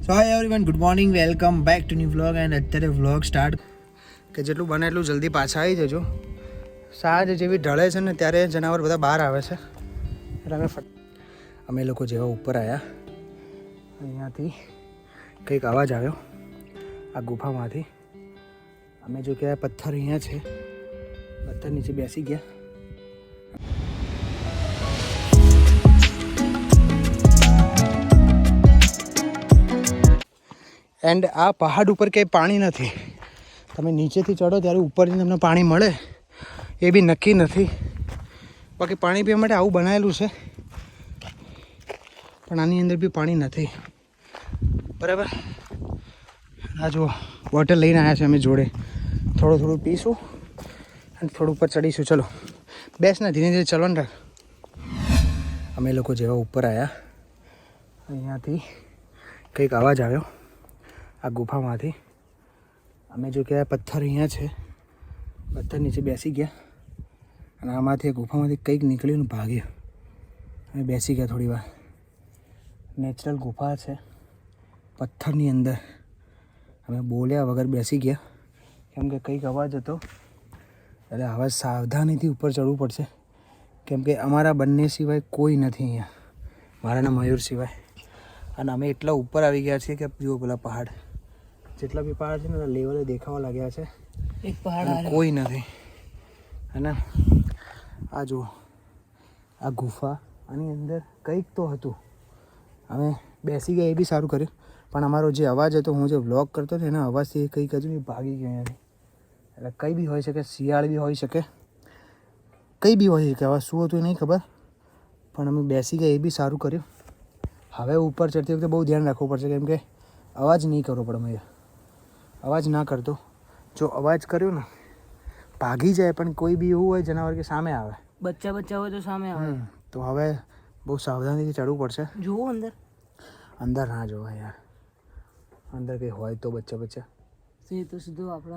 So hi everyone, good morning, welcome back to new vlog. And અત્યારે vlog start કે જેટલું બને એટલું જલ્દી પાછા આવી જજો. સાંજ જેવી ઢળે છે ને ત્યારે જનાવર બધા બહાર આવે છે એટલે અમે લોકો જેવા ઉપર આવ્યા અહીંયાથી કંઈક અવાજ આવ્યો આ ગુફામાંથી. અમે જો કે પથ્થર અહીંયા છે, પથ્થર નીચે બેસી ગયા. એન્ડ આ પહાડ ઉપર ક્યાંય પાણી નથી. તમે નીચેથી ચડો ત્યારે ઉપરથી તમને પાણી મળે એ બી નક્કી નથી. બાકી પાણી પીવા માટે આવું બનાવેલું છે પણ આની અંદર બી પાણી નથી. બરાબર, આ જુઓ બોટલ લઈને આવ્યા છે અમે જોડે. થોડું પીશું અને થોડું ઉપર ચડીશું. ચલો બેસ ને, ધીરે ધીરે ચલો ને રાખ. અમે લોકો જેવા ઉપર આવ્યા અહીંયાથી કંઈક અવાજ આવ્યો આ ગુફામાંથી. અમે જો કે પથ્થર અહીંયા છે, પથ્થર નીચે બેસી ગયા અને આમાંથી આ ગુફામાંથી કંઈક નીકળ્યું ને ભાગ્યું. અમે બેસી ગયા થોડી વાર. નેચરલ ગુફા છે પથ્થરની અંદર. અમે બોલ્યા વગર બેસી ગયા કેમ કે કંઈક અવાજ હતો એટલે હવે સાવધાનીથી ઉપર ચડવું પડશે કેમ કે અમારા બંને સિવાય કોઈ નથી અહીંયા, મારાના મયુર સિવાય. અને અમે એટલા ઉપર આવી ગયા છીએ કે જુઓ પેલા પહાડ, જેટલા બી પહાડ છે ને લેવલે દેખાવા લાગ્યા છે. એક પહાડ કોઈ નથી. અને આ જુઓ આ ગુફા, આની અંદર કંઈક તો હતું. અમે બેસી ગયા એ બી સારું કર્યું, પણ અમારો જે અવાજ હતો, હું જે વ્લોગ કરતો હતો એના અવાજથી કંઈક હજુ બી ભાગી ગયો અહીંયાથી. એટલે કંઈ બી હોઈ શકે, શિયાળ બી હોઈ શકે, કંઈ બી હોઈ શકે. અવાજ શું હતું એ નહીં ખબર, પણ અમે બેસી ગયા એ બી સારું કર્યું. હવે ઉપર ચડતી વખતે બહુ ધ્યાન રાખવું પડશે કેમ કે અવાજ નહીં કરવો પડે. મેં અવાજ ના કરતો, જો અવાજ કર્યો ને ભાગી જાય. પણ કોઈ બી એવું હોય જનાવર કે સામે આવે, બચ્ચા હોય તો સામે આવે, તો હવે બહુ સાવધાનીથી ચડવું પડશે. જુઓ અંદર ના જોવાય યાર, અંદર કંઈ હોય તો બચ્ચા સીધું આપણે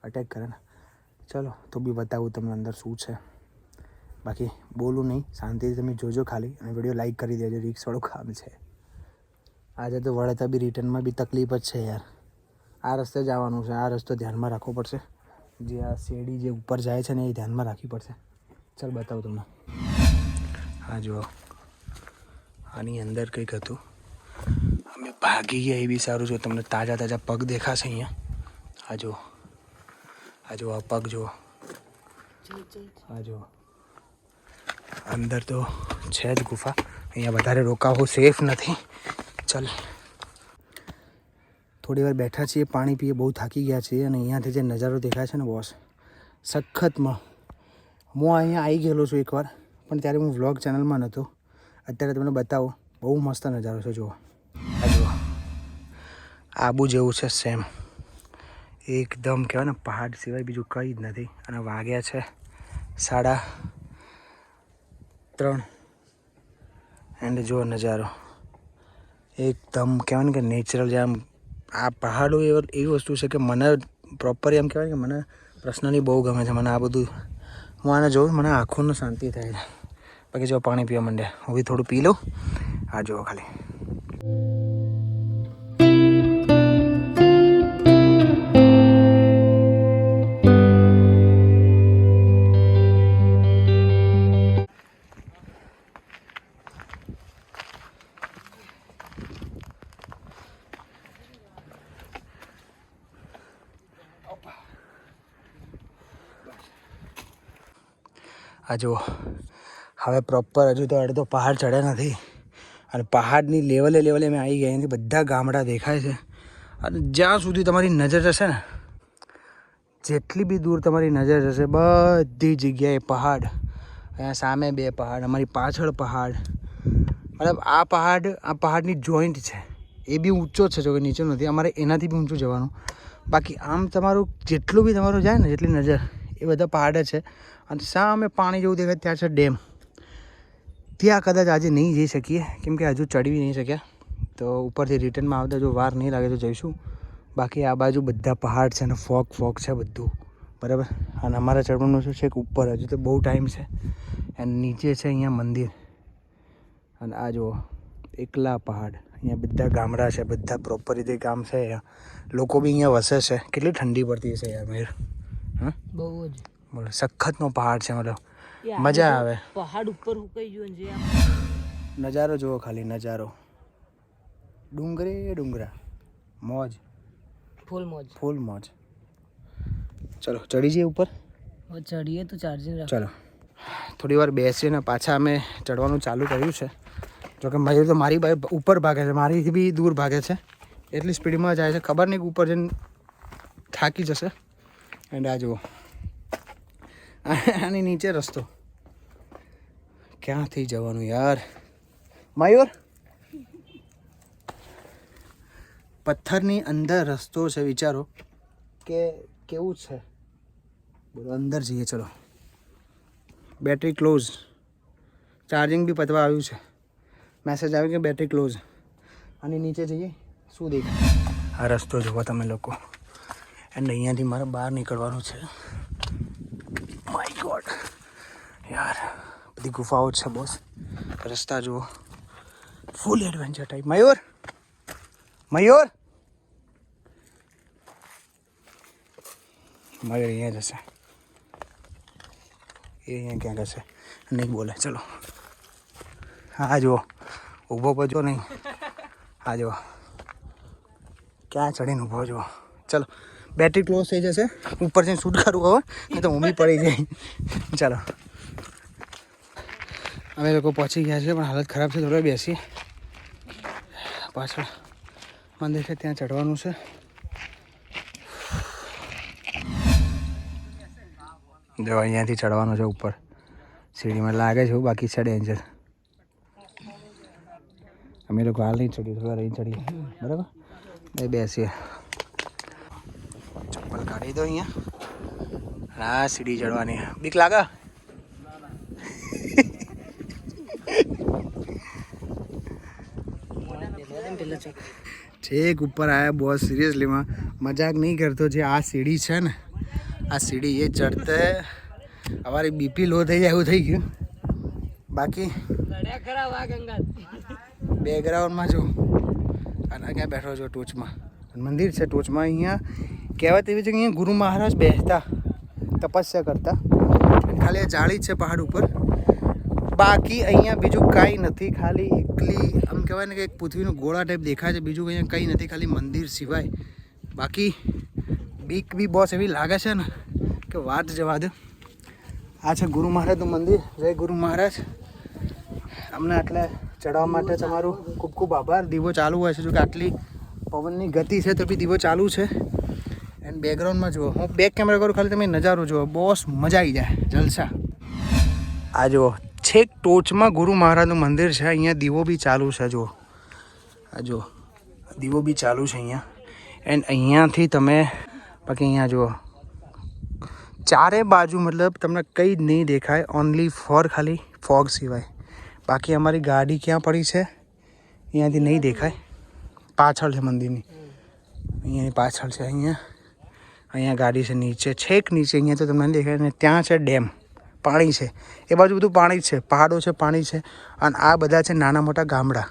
અટેક કરે ને. ચલો તો બી બતાવું તમને અંદર શું છે. બાકી બોલું નહીં, શાંતિથી તમે જોજો ખાલી, અને વિડીયો લાઈક કરી દેજો. રિક્સવાળું કામ છે આજે તો. વળતા બી રિટર્નમાં બી તકલીફ જ છે યાર. આ રસ્તે જવાનું છે, આ રસ્તો ધ્યાનમાં રાખવો પડશે. જે આ શેરડી જે ઉપર જાય છે ને એ ધ્યાનમાં રાખવી પડશે. ચાલ બતાવું તમને. હા જુઓ, આની અંદર કંઈક હતું. અમે ભાગી ગયા એ બી સારું છે. તમને તાજા પગ દેખાશે અહીંયા. આ જુઓ આ પગ જુઓ. આ જુઓ અંદર તો છે જ ગુફા. અહીંયા વધારે રોકાવું સેફ નથી. ચાલ થોડી વાર બેઠા છીએ, પાણી પીએ, બહુ થાકી ગયા છીએ. અને અહીંયાથી જે નજારો દેખાય છે ને બોસ, સખતમાં. હું અહીંયા આવી ગયેલો છું એકવાર, પણ ત્યારે હું વ્લોગ ચેનલમાં નહોતો. અત્યારે તમને બતાવો, બહુ મસ્ત નજારો છે. જુઓ આ જુઓ, આબુ જેવું છે સેમ એકદમ. કહેવાય ને પહાડ સિવાય બીજું કંઈ જ નથી. અને વાગ્યા છે 3:30. એન્ડ જુઓ નજારો એકદમ. કહેવાય ને કે નેચરલ. જેમ આ પહાડો એવી વસ્તુ છે કે મને પ્રોપર એમ કહેવાય કે મને પર્સનલી બહુ ગમે છે. મને આ બધું હું આને જોઉં, મને આંખોને શાંતિ થાય છે. બાકી જો પાણી પીવા માંડ્યા, હું બી થોડું પી લઉં. આ જુઓ ખાલી. આ જુઓ, હવે પ્રોપર હજુ તો અડધો પહાડ ચડ્યા નથી અને પહાડની લેવલે અમે આવી ગયા. એનાથી બધા ગામડા દેખાય છે. અને જ્યાં સુધી તમારી નજર જશે ને, જેટલી બી દૂર તમારી નજર જશે, બધી જગ્યાએ પહાડ. અહીંયા સામે 2 પહાડ, અમારી પાછળ પહાડ. મતલબ આ પહાડની જોઈન્ટ છે. એ બી ઊંચો જ છે, જો કે નીચે નથી. અમારે એનાથી બી ઊંચું જવાનું. બાકી આમ તમારું જેટલું બી તમારું જાય ને, જેટલી નજર, એ બધા પહાડ જ છે. અને સામે પાણી જેવું દેખાય ત્યાં છે ડેમ. ત્યાં કદાચ આજે નહીં જઈ શકીએ કેમ કે હજુ ચડવી નહીં શક્યા. તો ઉપરથી રિટર્નમાં આવતા જો વાર નહીં લાગે તો જઈશું. બાકી આ બાજુ બધા પહાડ છે અને ફોગ છે બધું. બરાબર. અને અમારે ચડવાનું શું છે કે ઉપર હજુ તો બહુ ટાઈમ છે. અને નીચે છે અહીંયા મંદિર. અને આ જુઓ એકલા પહાડ. અહીંયા બધા ગામડા છે, બધા પ્રોપર રીતે ગામ છે. અહીંયા લોકો બી અહીંયા વસે છે. કેટલી ઠંડી પડતી હશે યાર મયુર. હા બહુ જ બોલો, સખતનો પહાડ છે, મતલબ મજા આવે. પહાડ ઉપર ઉકાઈ ગયું છે નજારો જુઓ ખાલી, નજારો ડુંગરે ડુંગરા, મોજ ફૂલ મોજ. ફૂલ મોજ. ચલો ચડી જઈએ ઉપર. હવે ચડીએ તો ચાર્જિંગ રાખ. ચલો થોડી વાર બેસીને પાછા અમે ચડવાનું ચાલુ કર્યું છે. જોકે મયુર તો મારી બાઈક ઉપર ભાગે છે, મારીથી બી દૂર ભાગે છે. એટલી સ્પીડમાં જાય છે, ખબર નહીં કે ઉપર જઈને થાકી જશે. એન્ડ આ જુઓ, આની નીચે રસ્તો. ક્યાંથી જવાનું યાર મયુર? પથ્થરની અંદર રસ્તો છે, વિચારો કે કેવું છે. બોલો અંદર જઈએ. ચલો બેટરી ક્લોઝ, ચાર્જિંગ બી પતવા આવ્યું છે. મેસેજ આવ્યો કે બેટરી ક્લોઝ. આની નીચે જઈએ, શું દેખાય? આ રસ્તો જુઓ તમે લોકો. એન્ડ અહીંયાથી મારે બહાર નીકળવાનું છે. માય ગોડ યાર, બધી ગુફાઓ છે બોસ. રસ્તા જુઓ, ફૂલ એડવેન્ચર ટાઈપ. મયુર, મયુર, મયુર અહીંયા જશે. એ અહીંયા ક્યાંક હશે, નહીં બોલે. ચલો હા જુઓ, ઊભો પજો નહીં. હા જુઓ ક્યાં ચડીને ઊભો જુઓ. ચલો બેટરી ક્લોઝ થઈ જશે. ઉપર જઈને શૂટ કરવું હવે, નહીં તો હું બી પડી જાય. ચાલો અમે લોકો પહોંચી ગયા છે, પણ હાલત ખરાબ છે. થોડો બેસીએ. પાછળ મંદિર છે, ત્યાં ચડવાનું છે. જો અહીંયાથી ચડવાનું છે ઉપર. સીડીમાં લાગે છે, બાકી છે ડેન્જર. અમે લોકો હાલ નહીં ચડીએ, થોડા રહી ચડીએ, બરાબર? બેસીએ. ચપ્પલ કાઢી દો અહીંયા. હા સીડી ચડવાની. બીક લાગે? છેક ઉપર આવ્યા બોસ. સિરિયસલીમાં મજાક નહીં કરતો. જે આ સીડી છે ને, આ સીડી એ ચડતે અમારી બીપી લો થઈ જાય એવું થઈ ગયું. બાકી બેકગ્રાઉન્ડમાં જો અને ક્યાં બેઠો છો? ટોચમાં મંદિર છે. ટોચમાં અહીંયા કહેવત એવી છે કે અહીંયા ગુરુ મહારાજ બેસતા, તપસ્યા કરતા. ખાલી આ જાળી છે પહાડ ઉપર. બાકી અહીંયા બીજું કાંઈ નથી. ખાલી એકલી આમ કહેવાય ને કે એક પૃથ્વીનો ગોળા ટાઈપ દેખાય છે. બીજું અહીંયા કંઈ નથી, ખાલી મંદિર સિવાય. બાકી બીક બી બોસ એવી લાગે છે ને કે વાત જવા દો. આ છે ગુરુ મહારાજનું મંદિર. જય ગુરુ મહારાજ. અમને આટલે ચડવા માટે તમારું ખૂબ ખૂબ આભાર. દીવો ચાલુ હોય છે, જો કે આટલી પવનની ગતિ છે તો બી દીવો ચાલુ છે. એન્ડ બેકગ્રાઉન્ડમાં જુઓ, હું બેક કેમેરા કરું, ખાલી તમે નજારો જુઓ બોસ, મજા આવી જાય, જલસા. આ જુઓ, છેક ટોચમાં ગુરુ મહારાજનું મંદિર છે. અહીંયા દીવો બી ચાલુ છે. જુઓ આ જુઓ, દીવો બી ચાલુ છે અહીંયા. એન્ડ અહીંયાથી તમે બાકી અહીંયા જુઓ, ચારે બાજુ મતલબ તમને કંઈ જ નહીં દેખાય, ઓનલી ફોર ખાલી ફોગ સિવાય. બાકી અમારી ગાડી ક્યાં પડી છે અહીંયાથી નહીં દેખાય. પાછળ છે મંદિરની, અહીંયાની પાછળ છે. અહીંયા ગાડી છે નીચે, છેક નીચે. અહીંયા તો તમને નહીં દેખાય. અને ત્યાં છે ડેમ, પાણી છે. એ બાજુ બધું પાણી જ છે, પહાડો છે, પાણી છે. અને આ બધા છે નાના મોટા ગામડા,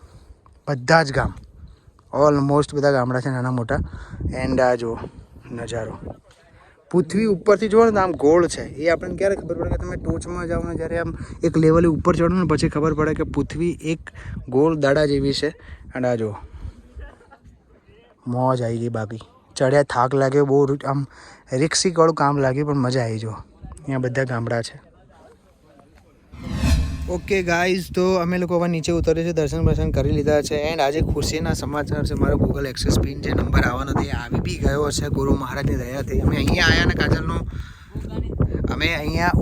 બધા જ ગામ, ઓલમોસ્ટ બધા ગામડા છે નાના મોટા. એન્ડ આ જુઓ નજારો. પૃથ્વી ઉપરથી જુઓ ને તો આમ ગોળ છે. એ આપણને ક્યારે ખબર પડે કે તમે ટોચમાં જાઓ ને, જ્યારે આમ એક લેવલે ઉપર ચડો ને પછી ખબર પડે કે પૃથ્વી એક ગોળ દાડા જેવી છે. અને આ જુઓ મોજ આવી ગઈ. બાકી ચડ્યા થાક લાગ્યો બહુ, આમ રિક્સિકવાળું કામ લાગ્યું, પણ મજા આવી. જો અહીંયા બધા ગામડા છે. ઓકે ગાઈઝ, તો અમે લોકો હવે નીચે ઉતરીએ છીએ. દર્શન બર્શન કરી લીધા છે. એન્ડ આજે ખુશીના સમાચાર છે. મારો ગૂગલ એક્સેસ પિન જે નંબર આવવાનો તે આવી બી ગયો છે ગુરુ મહારાજની દયાથી. અમે અહીંયા આવ્યા ને કાજલનો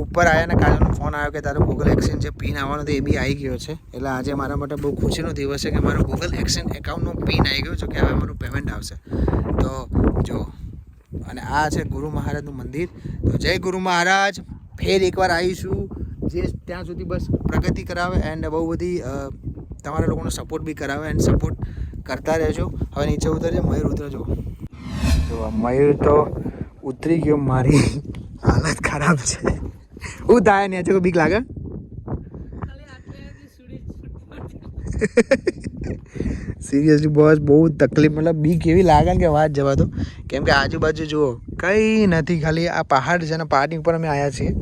ઉપર આવ્યા ને કાજલનો ફોન આવ્યો કે તારો ગૂગલ એક્સચેન્જ જે પિન આવવાનો હતો એ બી આવી ગયો છે. એટલે આજે મારા માટે બહુ ખુશીનો દિવસ છે કે મારો ગૂગલ એક્સચેન્જ એકાઉન્ટનો પિન આવી ગયો છે, કે હવે મારું પેમેન્ટ આવશે. તો જો, અને આ છે ગુરુ મહારાજનું મંદિર. તો જય ગુરુ મહારાજ. ફેર એકવાર આવીશું, જે ત્યાં સુધી બસ પ્રગતિ કરાવે એન્ડ બહુ બધી તમારા લોકોનો સપોર્ટ બી કરાવે. એન્ડ સપોર્ટ કરતા રહેજો. હવે નીચે ઉતરજો. મયુર ઉતરજો. જો મયુર તો ઉતરી ગયો. મારી હાલત ખરાબ છે. હું થાય ને કોઈ બીક લાગે? સિરિયસલી બોસ બહુ તકલીફ, મતલબ બીક એવી લાગે ને કે વાત જવા દો. કેમ કે આજુબાજુ જુઓ કંઈ નથી, ખાલી આ પહાડ છે ને પહાડની ઉપર અમે આવ્યા છીએ.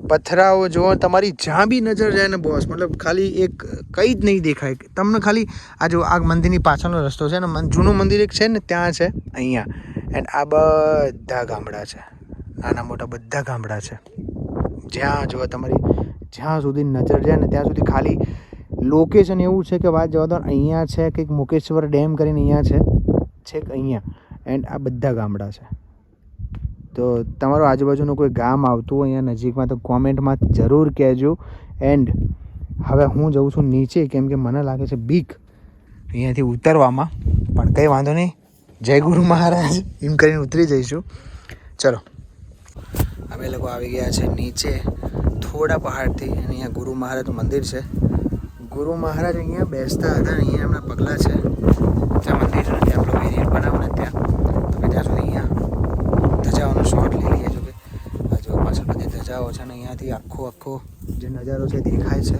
પથરાઓ જુઓ, તમારી જ્યાં બી નજર જાય ને બોસ, મતલબ ખાલી એક કંઈ જ નહીં દેખાય તમને. ખાલી આ જો આ મંદિરની પાછળનો રસ્તો છે ને, જૂનું મંદિર એક છે ને ત્યાં છે અહીંયા. એન્ડ આ બધા ગામડા છે, નાના મોટા બધા ગામડા છે. જ્યાં જુઓ તમારી જ્યાં સુધી નજર જાય ને ત્યાં સુધી ખાલી લોકેશન એવું છે કે વાત જવા દો. અહીંયા છે કંઈક મુકેશ્વર ડેમ કરીને અહીંયા છે છેક અહીંયા. એન્ડ આ બધા ગામડા છે. તો તમારું આજુબાજુનું કોઈ ગામ આવતું હોય અહીંયા નજીકમાં તો કોમેન્ટમાં જરૂર કહેજો. એન્ડ હવે હું જઉં છું નીચે, કેમ કે મને લાગે છે બીક અહીંયાથી ઉતરવામાં, પણ કંઈ વાંધો નહીં, જય ગુરુ મહારાજ એમ કરીને ઉતરી જઈશું. ચલો અમે લોકો આવી ગયા છે નીચે થોડા પહાડથી. અહીંયા ગુરુ મહારાજનું મંદિર છે. ગુરુ મહારાજ અહીંયા બેસતા હતા, અહીંયા એમના પગલાં છે. ત્યાં મંદિર છે, ત્યાં આપણો વિડીયો બનાવો ને ત્યાં તમે ત્યાં સુધી અહીંયા ધજાઓનો શોટ લઈ લઈએ. જો કે હજુ પાછળ બધી ધજાઓ છે ને અહીંયાથી આખો જે નજારો છે દેખાય છે.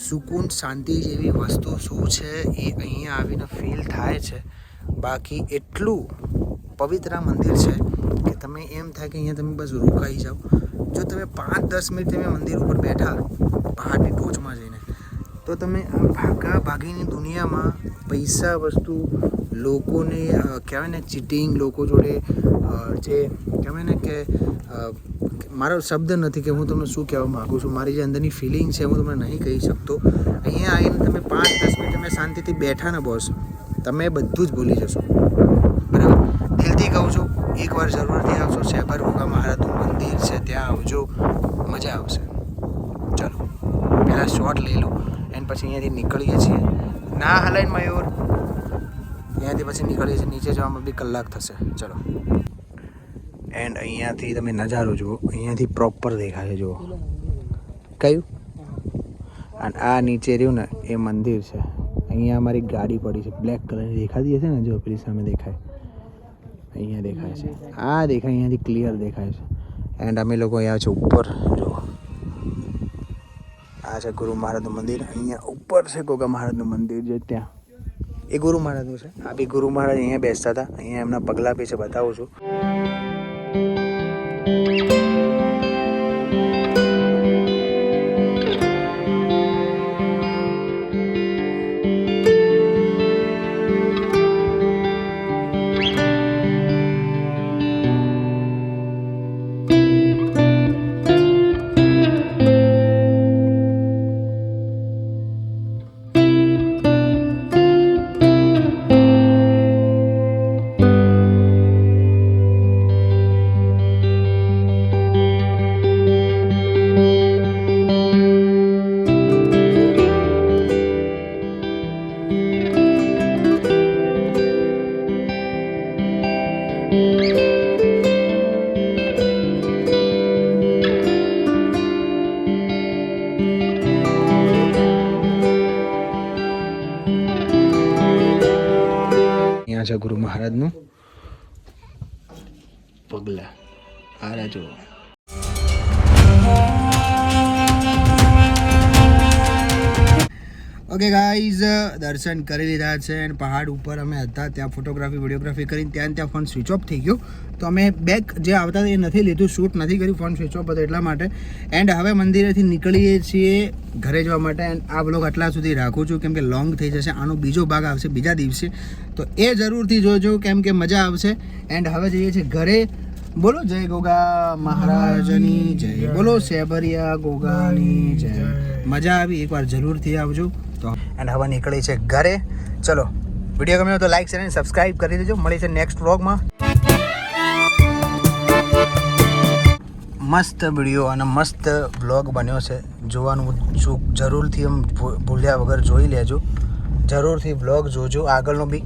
સુકૂન શાંતિ જેવી વસ્તુ શું છે એ અહીંયા આવીને ફીલ થાય છે. બાકી એટલું પવિત્ર મંદિર છે કે તમે એમ થાય કે અહીંયા તમે બસ રોકાઈ જાઓ. જો તમે 5-10 મિનિટ તમે મંદિર ઉપર બેઠા પહાડની ટોચમાં જઈને, તો તમે આ ભાગીની દુનિયામાં પૈસા વસ્તુ લોકોને કહેવાય ને ચીટિંગ, લોકો જોડે જે કહેવાય ને કે મારો શબ્દ નથી કે હું તમને શું કહેવા માગું છું. મારી જે અંદરની ફિલિંગ છે હું તમને નહીં કહી શકતો. અહીંયા આવીને તમે 5-10 મિનિટ તમે શાંતિથી બેઠા ને બોસ, તમે બધું જ ભૂલી જશો. બરાબર, દિલથી કહું છું, એકવાર જરૂરથી આવશો. શેબર ગોગા મહારાજનું મંદિર છે, ત્યાં આવજો, મજા આવશે. ચાલો પહેલાં શોટ લઈ લો એન્ડ પછી અહીંયાથી નીકળીએ છીએ. ના હલાઈને મયુર, અહીંયાથી પછી નીકળીએ છીએ. નીચે જવામાં બી કલાક થશે. ચલો એન્ડ અહીંયાથી તમે નજારો જુઓ, અહીંયાથી પ્રોપર દેખાય છે. જુઓ કયું, અને આ નીચે રહ્યું ને એ મંદિર છે. અહીંયા અમારી ગાડી પડી છે, બ્લેક કલરની દેખાતી હશે ને, જો પેલી સામે દેખાય, અહીંયા દેખાય છે. આ દેખાય, અહીંયાથી ક્લિયર દેખાય છે. એન્ડ અમે લોકો અહીંયા છે ઉપર. જો આ છે ગુરુ મહારાજનું મંદિર. અહીંયા ઉપર છે ગોગા મહારાજનું મંદિર, જે ત્યાં એ ગુરુ મહારાજનું છે. આ બી ગુરુ મહારાજ અહીંયા બેસતા હતા. અહીંયા એમના પગલાં બી છે, બતાવું છું. છે ગુરુ મહારાજનું પગલા. આ રાજો ઓકે ગાઈઝ, દર્શન કરી લીધા છે. અને પહાડ ઉપર અમે હતા, ત્યાં ફોટોગ્રાફી વિડીયોગ્રાફી કરીને ત્યાં ફોન સ્વિચ ઓફ થઈ ગયો. તો અમે બેક જે આવતા એ નથી લીધું, શૂટ નથી કર્યું, ફોન સ્વિચ ઓફ હતો એટલા માટે. એન્ડ હવે મંદિરેથી નીકળીએ છીએ ઘરે જવા માટે. એન્ડ આ બ્લોગ આટલા સુધી રાખું છું કેમ કે લોંગ થઈ જશે. આનો બીજો ભાગ આવશે બીજા દિવસે, તો એ જરૂરથી જોજો કેમ કે મજા આવશે. એન્ડ હવે જઈએ છીએ ઘરે. બોલો જય ગોગા મહારાજની જય, બોલો શેબરિયા ગોગાની જય. મજા આવી, એકવાર જરૂરથી આવજો. તો એન્ડ હવે નીકળી છે ઘરે. ચલો, વિડીયો ગમ્યો તો લાઈક શેર અને સબસ્ક્રાઈબ કરી દેજો. મળી છે નેક્સ્ટ વ્લોગમાં. મસ્ત વિડીયો અને મસ્ત વ્લોગ બન્યો છે, જોવાનું જરૂરથી એમ ભૂલ્યા વગર જોઈ લેજો. જરૂરથી વ્લોગ જોજો આગળનો બી.